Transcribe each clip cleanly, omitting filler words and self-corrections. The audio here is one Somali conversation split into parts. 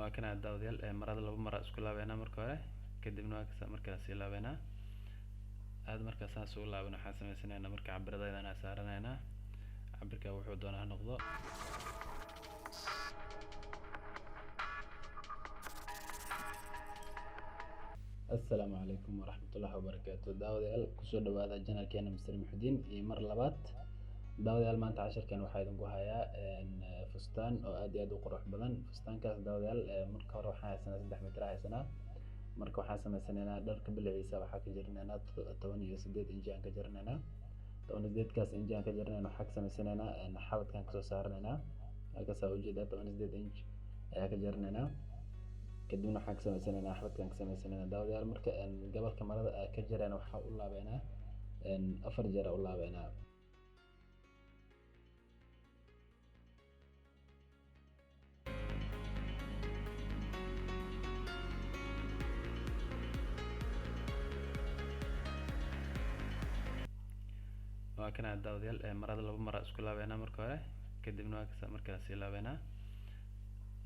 waa kana daawadayaal marada laba mar isku laabeena marka hore kadibna waa ka markaas laabeena aad markaas aan soo laabano waxaan sameysanaynaa marka cabiradeedana saaranaynaa cabirka wuxuu doonaa noqdo السلام عليكم ورحمة الله وبركاته داوديال كسو دوادا جنال كينا مستر محدين مر لبات داوديال ما انت عشر كان waxaa idinku hayaa fustaan oo aad iyo aad u qurux badan fustaankaas daawadyaal marka hore waxaan haysanaa 3 mitir haysanaa marka waxaan sameysanaynaa dharka biliciisa waxaa ka jirnaynaa 18 inji aan ka jirnaynaa 18 kaas inji aan ka jirnaynaa waxaan ka sameysanaynaa xabadkan kasoo saaranaynaa halkaas oo ujeeda 18 inji ayaa ka jirnaynaa kadibna waxaan ka sameysanaynaa xabadkan ka sameysanaynaa daawadyaal marka gabalka marada ka jirana waxaa u laabeynaa 4 jeer u laabeynaa waa kana daawadayaal marada laba mar isku laabeena marka hore kadibna waa ka markaas laabeena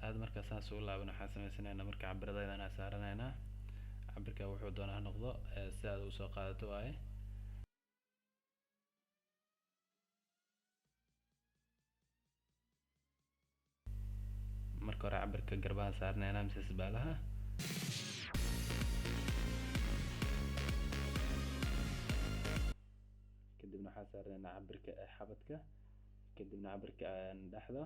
aad markaas aan soo laabano waxaan sameysanaynaa marka cabiradeedana saaranaynaa cabirka wuxuu doonaa noqdo si aad u soo qaadato waaye marka hore cabirka garbaha saaranaynaa mise isbaalaha kadibna waxaan saaranaynaa cabirka xabadka kadibna cabirka dhaxda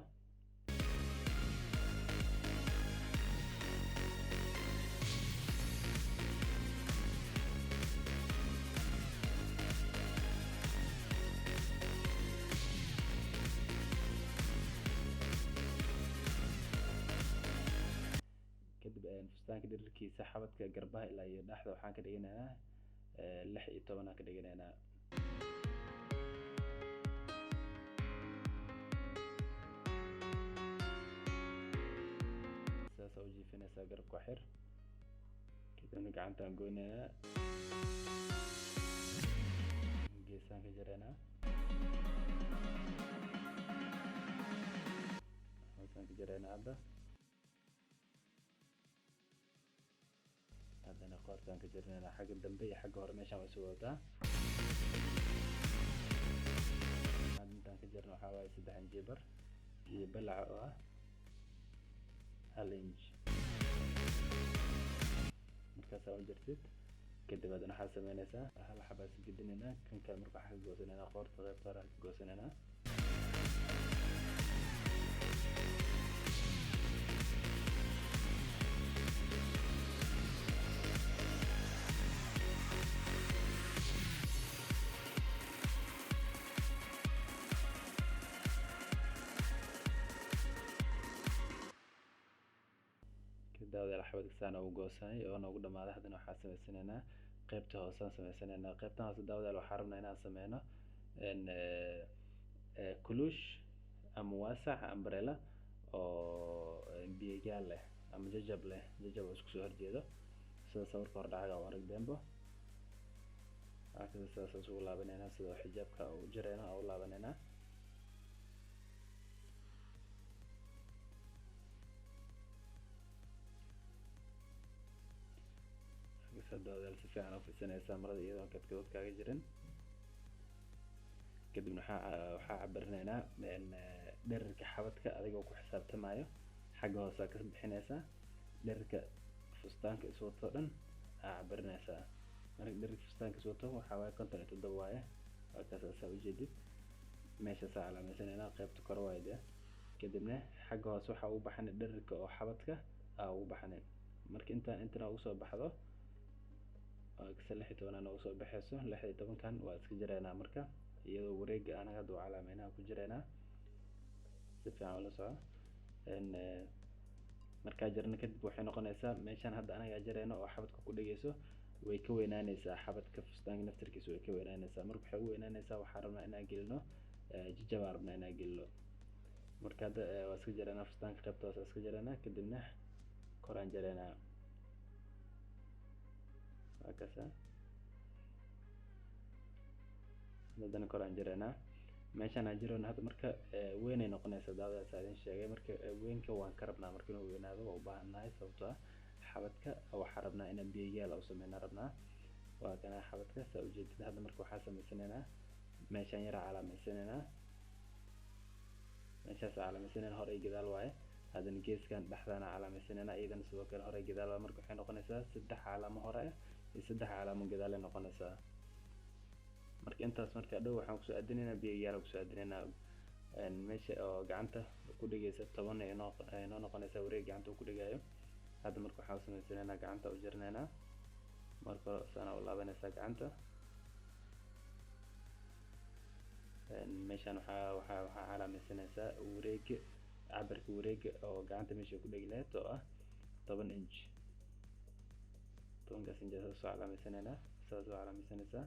kadib fustaanka dhererkiisa xabadka garbaha ilaa iyo dhaxda waxaan ka dhiganaynaa 16 aan ka dhiganaynaa saas oo jiifinaysa garabka xir kadibna gacantaan goynaynaa geesaan ka jaraynaa halkaan ka jaraynaa haddana qoortaan ka jirnaynaa xagga dambe iyo xagga hore meeshaan way soo wadataa intaan ka jirna waxaa waaye 3 inji bar iyo balaca oo ah 1 inch markaasaa u jirtid kadib haddana waxaad sameynaysaa hal xabaa is gedinaynaa kan kale marka waxaa ka goosanaynaa qoorta qaybta hore ka goosanaynaa daawadayaal xabadka saan ugu goosanay oo noogu dhamaaday haddana waxaan sameysanaynaa qaybta hoose aan sameysanaynaa qaybtan hoose daawadayaal waxaan rabnaa inaan sameyno kuluush ama waasac umbrella oo biyayaal leh ama jajab leh jajab oo isku soo horjeedo sida sawirka hore dhacaga oo aragdeenbo halkaas saas ugu laabanaynaa sida xijaabka u jirayna oo laabanaynaa daawadayaal si fiican u fidsanaysaa marada iyadoo kadkood kaaga jirin kadibna waxaa cabirinaynaa dhererka xabadka adigoo ku xisaabtamayo xagga hoose ka bixinaysaa dhererka fustaanka iswato dhan aa cabirinaysaa marka dhererka fustaanka iswato waxaa waaye 57 waaye halkaas aad ujeedid meeshaas aan calaameysanaynaa qaybta kore waaye dee kadibna xagga hoose waxaa ugu baxanay dhererka oo xabadka aa ugu baxanay marka intaan ugu soo baxdo كسر لحية وانا نوصل بحسه لحية طبعا كان واسكجرينا مركا iyadoo wareega anaga hadda calaameynaa ku jireena si fiican ula soco markaa jarna kadib waxay noqonaysaa meeshaan hadda anaga jareeno oo xabadka ku dhageyso way ka weynaanaysaa xabadka fustaanka naftirkiisa way ka weynaanaysaa marka waxay u weynaanaysaa waxaan rabnaa inaan gelino jijab aan rabnaa inaan gelino marka hadda waa iska jareena fustaanka qaybta hoose iska jareena kadibna koraan jareena هكذا بدنا كوران جرينا meeshaan aan jiroon hadda marka weynay noqonaysaa daawadaas aan idin sheegay marka weynka waan ka rabnaa marka inuu weynaado waa u baahannahay sababtoo ah xabadka waxaan rabnaa inaan biyayaal u sameynaa rabnaa waa kana xabadka saa ujeedid hadda marka waxaa samaysanaynaa meeshaan yaraa calaamaysananaa meeshaas calaamaysanayna hore iyo gadaal waaye haddana geeskan dhexdaana calaamaysanayna iyadana sidoo kale hore iyo gadaal waaye marka waxay noqonaysaa 3 calaamo hore iyo 3 calaamo gadaal ay noqonaysaa marka intaas marka dhow waxaan ku soo aadinaynaa biyayaal ku soo aadinaynaa meesha oo gacanta ku dhigaysa 10 ay noo noqonaysaa wareeg gacanta ku dhigayo hadda marka waxaan samaysanaynaa gacanta u jarnaynaa marka sana u laabanaysaa gacanta meeshaan waxaa calaamaysanaysaa wareeg cabirka wareega oo gacanta meesha ku dhigi lahayd oo ah 10 inch 10 inch soo calaamaysanayna saas oo calaamaysanaysaa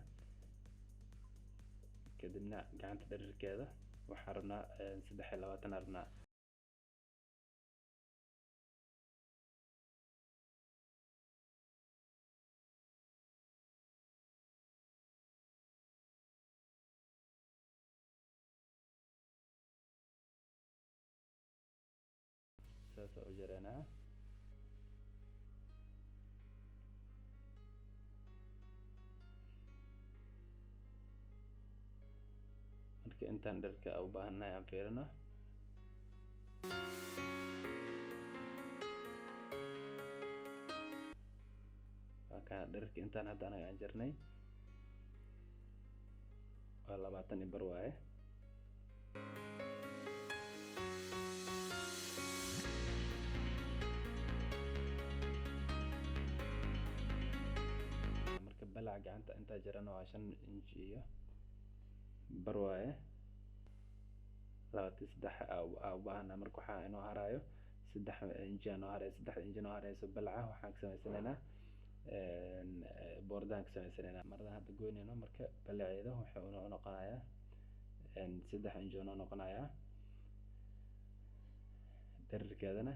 kadibna gacanta dhererkeeda waxaan rabnaa 23 rabnaa saas oo jarana marka intaan dherka u baahannahay aan fiirino ka dherka intaan hadda anaga aan jarnay waa 20 bar waaye marka balaca gacanta inta jarana waa 5 inch iyo bar waaye 23 u baahanaa marka waxaa inoo harayo 3 inch inoo harayo 3 inch inoo harayso balaca waxaan ka samaysanaynaa boordaan ka samaysanaynaa marada hadda goynayno marka balaceeda waxa uu noqonayaa 3 inch inoo noqonayaa dhererkeedana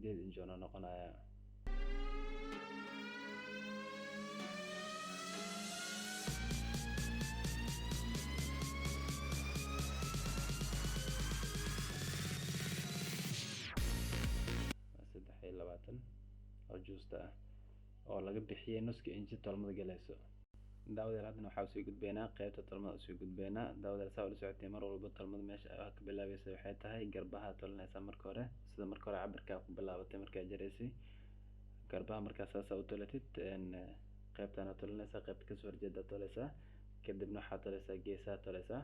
8 inch inoo noqonayaa oo juusta ah oo laga bixiyay nuska inji tolmada galayso daawada hadna waxa soo gudbeynaa qaybta tolmada soo gudbeynaa daawada saa u socotay mar walba tolmada meesha ka bilaabaysa waxay tahay garbaha tolnaysa marka hore sida marka hore cabirka ku bilaabatay marka jareysay garbaha marka saas u tolatid qaybtana tolnaysa qaybta ka soo horjeeda tolaysa kadibna waxa tolaysa geesaha tolaysa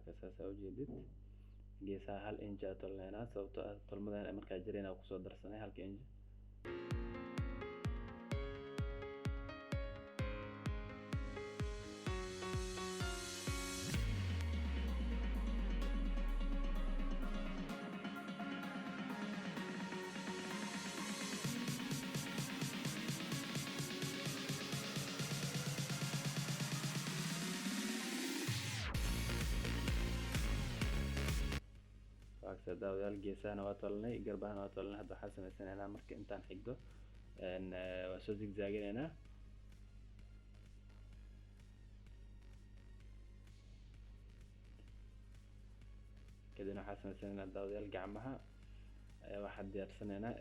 kasaas oo jeedid geesaha 1 inch aad tolnayna sababtoo ah tolmadan marka jirayna ku soo darsanay 1 inch daawadayaal geesahana waa tolnay garbahana waa tolnay hadda waxaan samaysanaynaa marka intaan xigdo waa soo zigzaaginaynaa kadibna waxaan samaysanaynaa daawadayaal gacmaha waxaan diyaarsanaynaa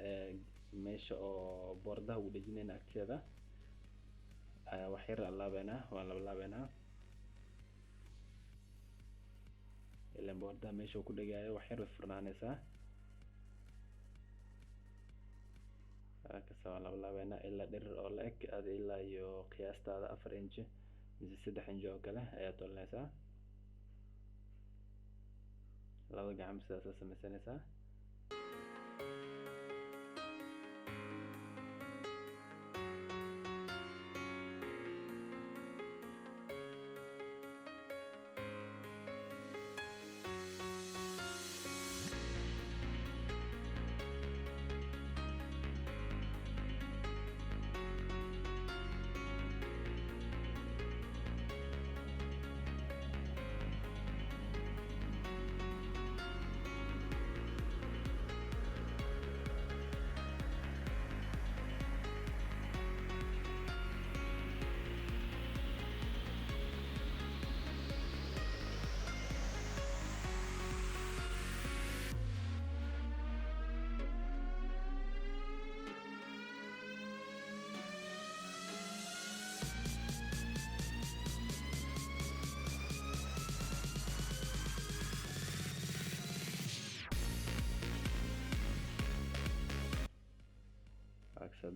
meesha oo boordaha ugu dhejinayna agteeda wax yar laabaynaa waan laabaynaa ilaan boordaha meesha ku dhagayo wax yar furnaanaysaa kasoo laabaynaa ilaa dherer oo la eg aad ilaa iyo qiyaastaada 4 inch mise 3 inch oo kale ayaa tolnaysaa labada gacmo sidaas samaysanaysaa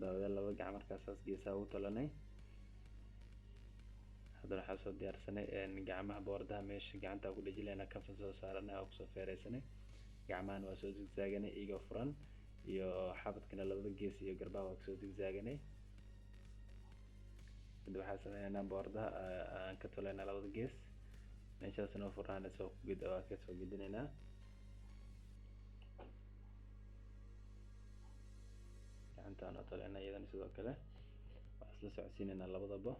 daawadayaal labada gacmo markaas saas geesaha ugu tolanay. haddana waxaa soo diyaarsanay gacmaha boordaha meesha gacanta ku dhejinayna kafa soo saaranay oo kusoo feeraysanay. gacmahan waa soo zigzaaganay iyagoo furan, iyo xabadkana labada gees iyo garbaha waa kusoo zigzaaganay. hadda waxaa sameynaynaa boordaha aan ka tolaynaa labada gees, meeshaasna oo furnaanaysa waa ka soo gidinaynaa. gacantaan oo tolaynaa iyadana sidoo kale waa isla socodsiinaynaa labadaba.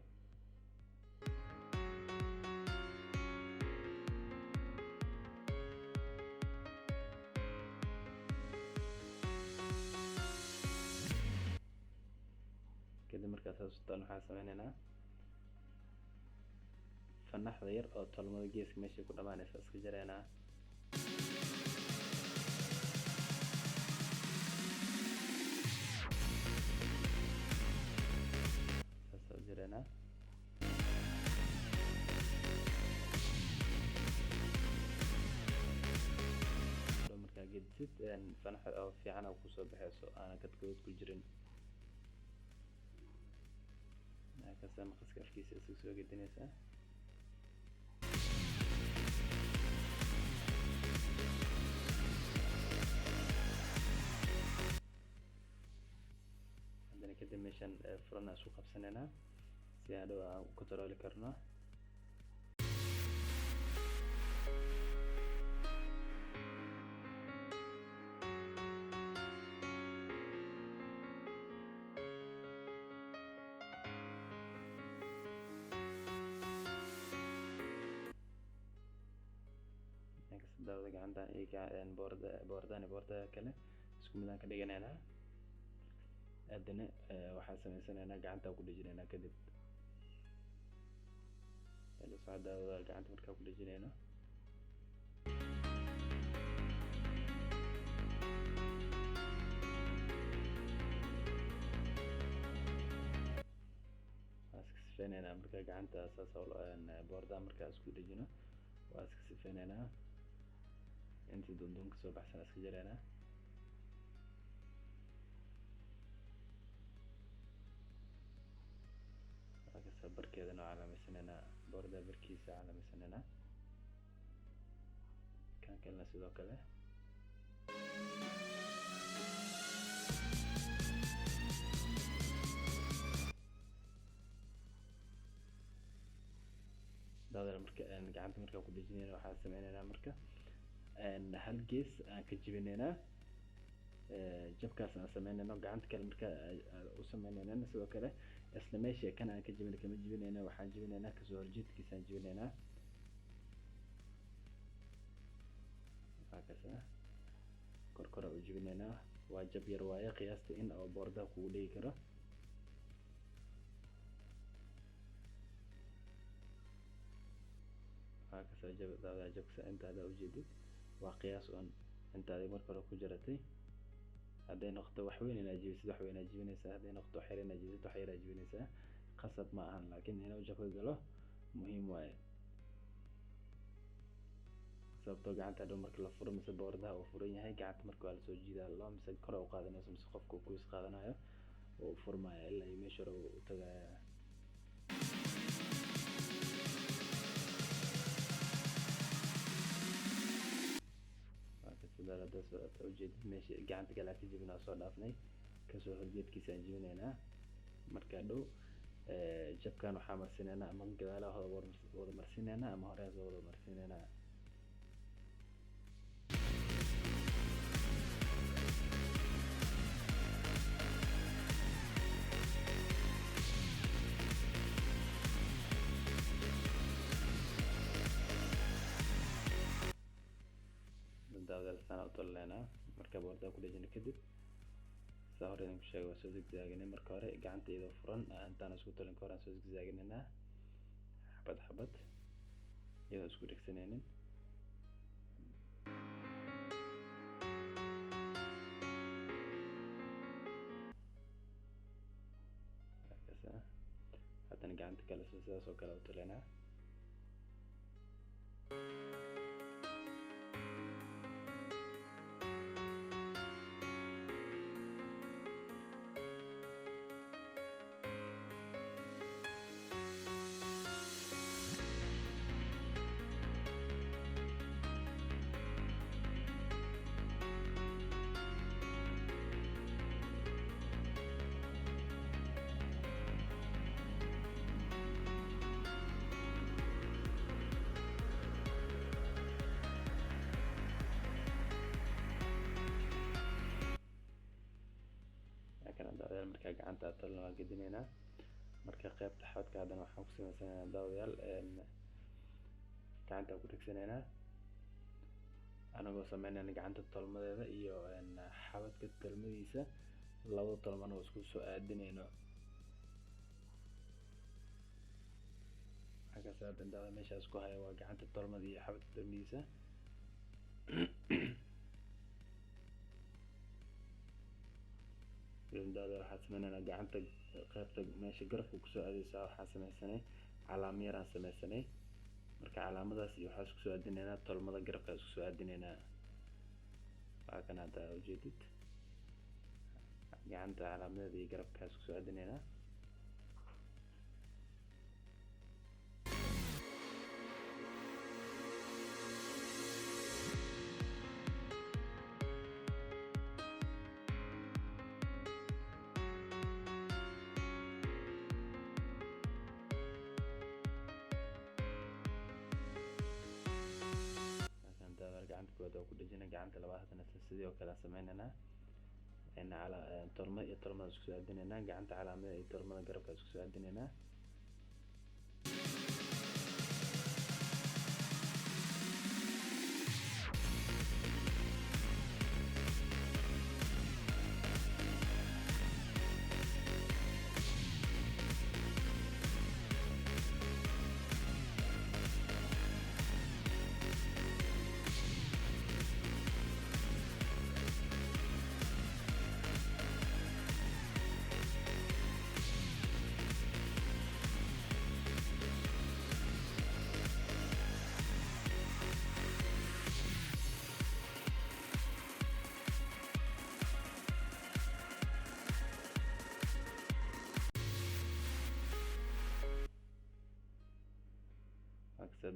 kadib markaas waxaan sameynaynaa fanaxda yar oo tolmada geeska meesha ku dhamaanaysa iska jaraynaa. saas oo jaraynaa. markaa gedisid fanaxda oo fiican oo kusoo baxayso aanan kadkood ku jirin. markaasa maqaska afkiisa isu soo gedinaysaa. haddana kadib meeshan furana isu qabsanaynaa si hadhow aan ku tarooli karno. daawada gacanta iyo boordaha kale isku mid aan ka dhiganaynaa. haddana waxaan sameysanaynaa gacanta ku dhejinaynaa. kadib daawada gacanta markaa ku dhejinayno waa iska sifeynaynaa. markaa gacanta saas boordaha markaa isku dhejino waa iska sifeynaynaa. intii dundun ka soo baxsan iska jaraynaa. markaas barkeedana waa calaameysanaynaa, boordaha barkiisa calaameysanaynaa. kan kalena sidoo kale. daawada marka gacanta markaa ku dhejinayna waxaan sameynaynaa marka hal gees aan ka jibinaynaa. jabkaas aan sameynayno gacanta kale markaa u sameynayna sidoo kale isla meesha kan aan ka jibin kama jibinayna, waxaan jibinaynaa kasoo horjeedkiisa aan jibinaynaa. markaas kor u jibinaynaa. waa jab yar waaye qiyaasta in oo boordaha kugu dhigi karo. markaas jabka intaada ujeedid waa qiyaas on intaada marka hore ku jaratay. hadday noqoto wax weyn inaad jibisid wax weyn aad jibinaysaa, hadday noqoto wax yar inaad jibisid wax yar aad jibinaysaa. qasab ma ahan, laakiin inuu jabka galo muhiim waaye. sababtoo gacanta hadhow marka la furo mise boordaha uu furan yahay gacanta marka waa lasoo jiidaa loo mise kor u qaadanayso mise qofka uu ku is qaadanayo oo furmaya ilaa iyo meesha hore u tagaya. ujeedid meesha gacanta kale ka jibinaa soo dhaafnay kasoo horjeedkiisa aan jibinaynaa. marka dhow jabkan waxaa marsinaynaa ama gadaalaha wada marsinaynaa ama hore soo wada marsinaynaa. daawada sana u tolanaynaa. marka boordaha ku dhejina kadib saa hore idinku sheegay waa soo zigzaaganay. marka hore gacanta iyadoo furan intaan isku tolin ka hor aan soo zigzaaganaynaa xabad xabad iyadoo isku dhegsanaynin. haddana gacanta kale sidaas oo kale u tolaynaa. gacanta tolna waan gedinaynaa. marka qaybta xabadka haddana waxaan ku samaysanaynaa daawadayaal gacanta ku dhigsanaynaa anagoo sameynayna gacanta tolmadeeda iyo xabadka tolmadiisa labada tolmana oo isku soo aadinayno. halkaas daawada meeshaas ku haya waa gacanta tolmada iyo xabadka tolmadiisa. daawada waxaan sameynaynaa gacanta qaybta meesha garabka kusoo aadaysaa waxaan sameysanay calaamo yar aan sameysanay. marka calaamadaas iyo waxaan isku soo aadinaynaa tolmada garabka isku soo aadinaynaa. waa kan hadda ujeedid gacanta calaamadeeda iyo garabka isku soo aadinaynaa. gacanta koowaad waa ku dhejinay, gacanta labaad hadana sidoo kale sameynayna tolmada iyo tolmada isku soo aadinaynaa. gacanta calaamada iyo tolmada garabka isku soo aadinaynaa.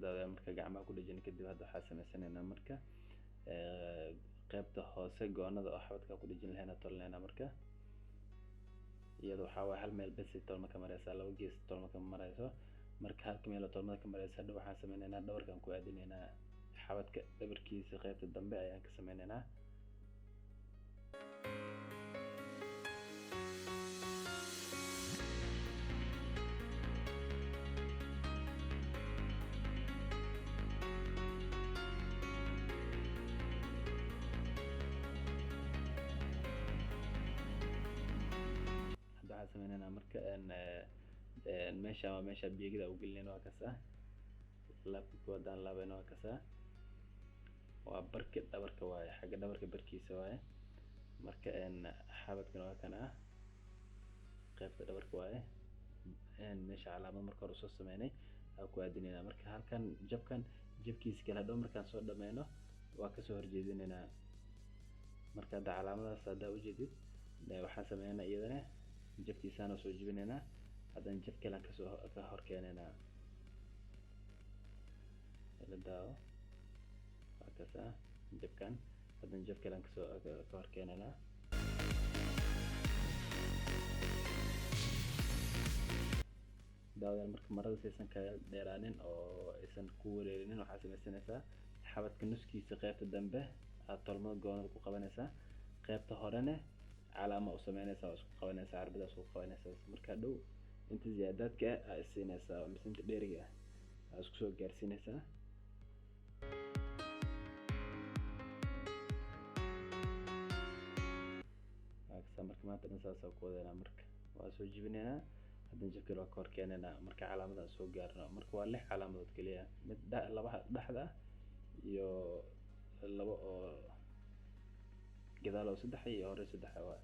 daawada marka gacmaha ku dhejin kadib hadda waxaan sameysanaynaa marka qaybta hoose goonada oo xabadka ku dhejin lahayn tolnaynaa. marka iyada waxaa waa hal meel bas tolma ka maraysa, laba gees tolma ka marayso. marka halka meel tolmada ka maraysa hadda waxaan sameynaynaa dhabarkan ku aadinaynaa xabadka dhabarkiisa qaybta dambe ayaan ka sameynaynaa. waxaan sameynayna marka meesha waa meesha biigida u gelinayna waa kasa laabka koowaad aan laabayna waa kasa waa barka dhabarka waaye xagga dhabarka barkiisa waaye. marka xabadkana waa kana qaybta dhabarka waaye meesha calaamad marka hore soo sameynay aan ku aadinayna. marka halkan jabkiisa kala dhow markaan soo dhameyno waa kasoo horjeedinaynaa. marka hadda calaamadaas hadda ujeedid waxaan sameynaa iyadana jabkiisana soo jibinaynaa haddana jab kale ka hor keenaynaa. ila daawo waa kasa jabkan haddana jab kale ka hor keenaynaa. daawada marka marada saysan ka dheeraanin oo aysan ku wareerinin waxaa sameysanaysaa xabadka nuskiisa qaybta dambe aad tolmada goonada ku qabanaysaa, qaybta horena calaama u sameynaysaa oo isku qabanaysaa carbadaas isku qabanaysaa. marka dhow inta ziyaadaadka ah siinaysaa mise inta dheeriga ah isku soo gaarsiinaysaa. marka maanta dhan saas ku wadaynaa. marka waa soo jibinaynaa haddana jab kale waa ka hor keenaynaa marka calaamadan soo gaarno. marka waa 6 calaamadood kaliya, mid laba dhexda ah iyo laba oo gadaal oo 3 iyo hore 3 waa.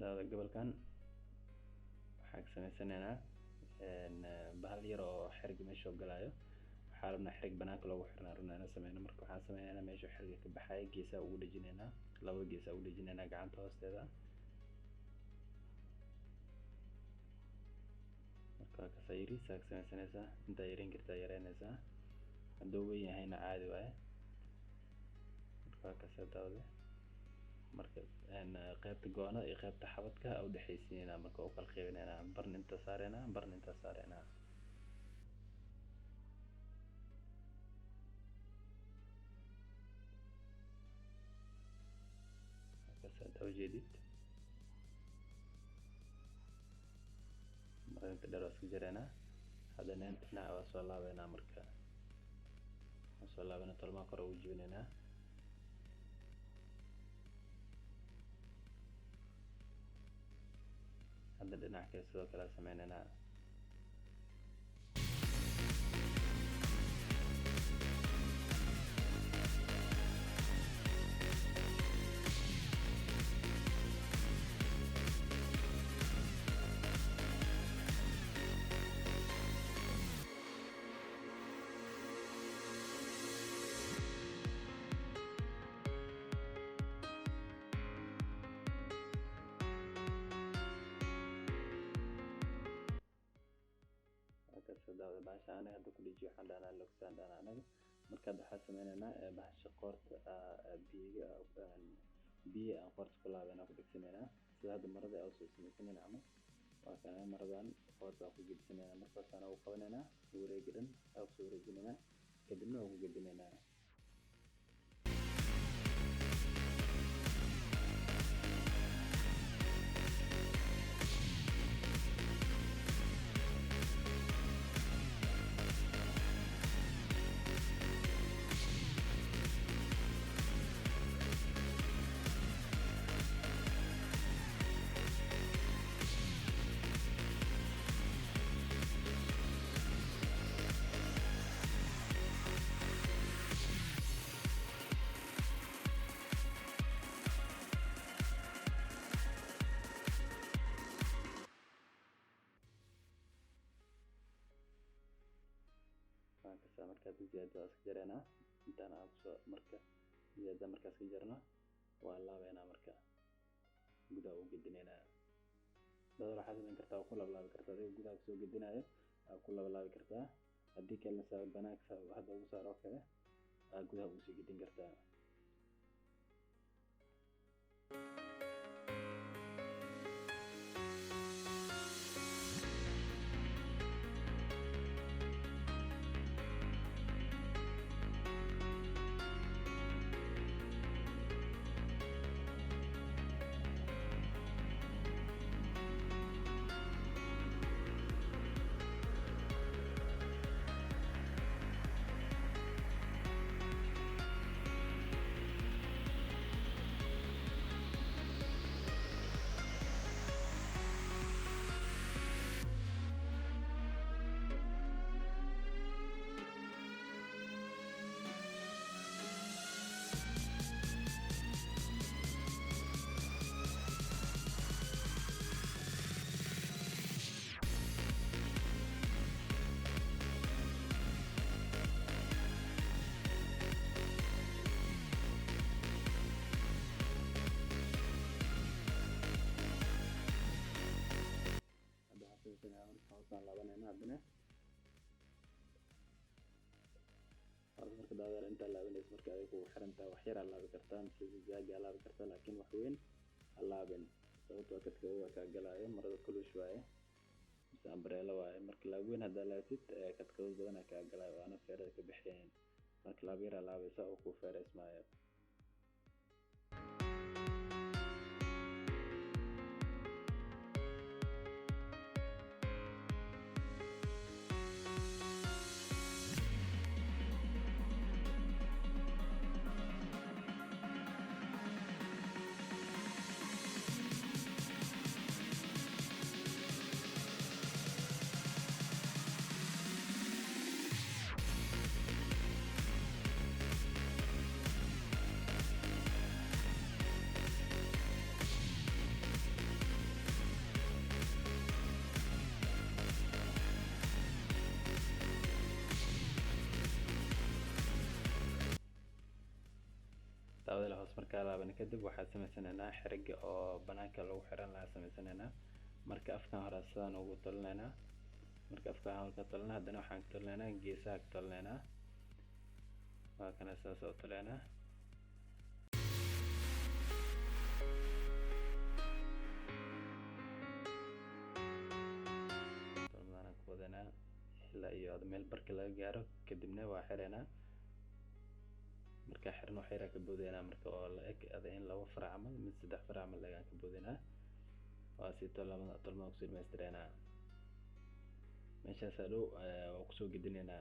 daawada gobolkan waxaan ka samaysanayna bahal yar oo xarig meesha galaayo. waxaa rabnaa xarig banaanka loogu xirnaa rabnaa inaan sameyno. marka waxaan sameynaynaa meesha xariga ka baxaya geesaha ugu dhejinaynaa, labada geesaha ugu dhejinaynaa gacanta hoosteeda. marka waa kasa yariisaa ka samaysanaysaa, intaa yareyn kartaa yareynaysaa, hadduu weyn yahayna caadi waaye. marka waa kasa daawada. marka qaybta go'ana iyo qaybta xabadka u dhexaysiinayna, marka u kala qaybinayna, barna inta saarayna barna inta saarayna. kasa daw jeedid marka inta dheer isku jirayna, haddana dhinaca waa soo laabayna. marka waa soo laabayna, tolmaan kor ugu jibinayna. hadda dhinaca kale sidoo kale sameynayna. daawada bahasha anaga hadda ku dhijiyo waxaan dhahnaa logsaan dhahnaa anaga. marka hadda waxaan sameynaynaa bahasha qoorta biyo aan qoorta ku laabayna ku dhigsanayna, sida hadda marada aan usoo samaysanayna camal. waa kana maradan qoorta aan ku gedsanayna, markaasaan ugu qabanayna wareega dhan aan kusoo wareejinayna, kadibna waan ku gedinaynaa. marka ziyaada iska jarayna, intaan aan soo marka ziyaada markaas ka jarno waa laabayna, marka gudaha u gedinayna. dadal waxaad samayn kartaa ku lablaabi kartaa, adiga gudaha soo gedinayo ku lablaabi kartaa. haddii kalena saa banaanka hadda ugu saaro kale gudaha ugu sii gedin kartaa. marka daawada inta laabanayso marka ay ku xirantahay wax yar laabi kartaa, mise zigzag laabi kartaa, laakiin wax weyn laabin sababtoo kadkooda ka galaayo marada kulush waaye mise umbrella waaye. marka laab weyn hadda laabtid kadkooda badan ka galaayo waana feerada ka bixiyeen. marka laab yar laabaysa oo ku feereysmaayo. daawada hoos markaa laaban kadib waxaan sameysanaynaa xiriga oo banaanka lagu xiran lahaa sameysanaynaa. marka afkan hore sidaan ugu talinaynaa, marka afkan hore ka talina haddana waxaan ka talinaynaa geesaha ka talinaynaa. waa kana saas oo talinaynaa. talinaana ku wadanaa ilaa iyo meel barka laga gaaro, kadibna waa xiraynaa. marka xirno waxyar ka boodayna marka oo la eg in laba farac camal mid saddex farac camal laga ka boodayna. waa si tolmada ku silmeystirayna meeshaas dhow oo ku soo gidinayna.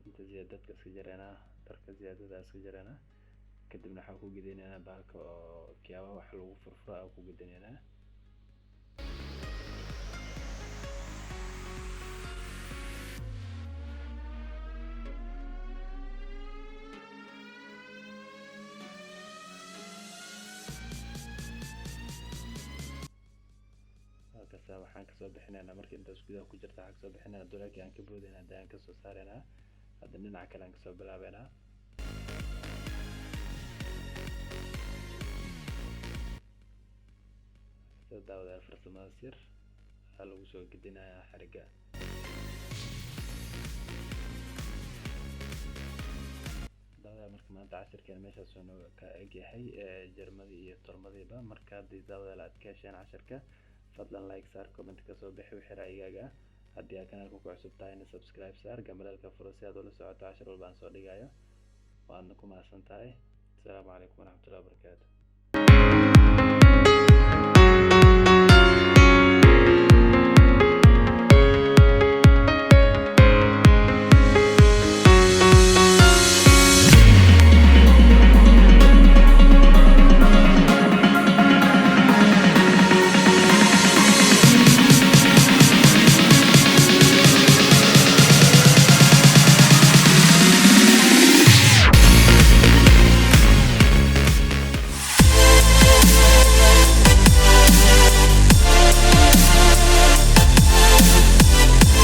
inta ziyadadka iska jarayna, darka ziyadada iska jarayna, kadibna waxaan ku gidinayna bahalka oo kiyaaba wax lagu furfuro ku gidinayna. halkaas waxaan kasoo bixinaynaa markii intaas gudaha ku jirta waxaan kasoo bixinaynaa duleelkii aan ka boodayna hadaan kasoo saaraynaa. hadda dhinaca kale aan kasoo bilaabaynaa. sida daawada farsamada sir waxaa lagu soo gidinayaa xariga. daawada marka maanta cashirkeena meeshaas uu ka eg yahay jarmadii iyo tolmadiiba. marka haddii daawada la adkeesheen cashirka fadlan like saar, comment ka soo bixi wixii ra'yigaaga. haddii aad kanaalka ku cusub tahayna subscribe saar, gambalelka furo si aad ula socoto cashir walba aan soo dhigayo. waadna ku mahadsan tahay. asalaamu calaykum waraxmatullahi wabarakaatu.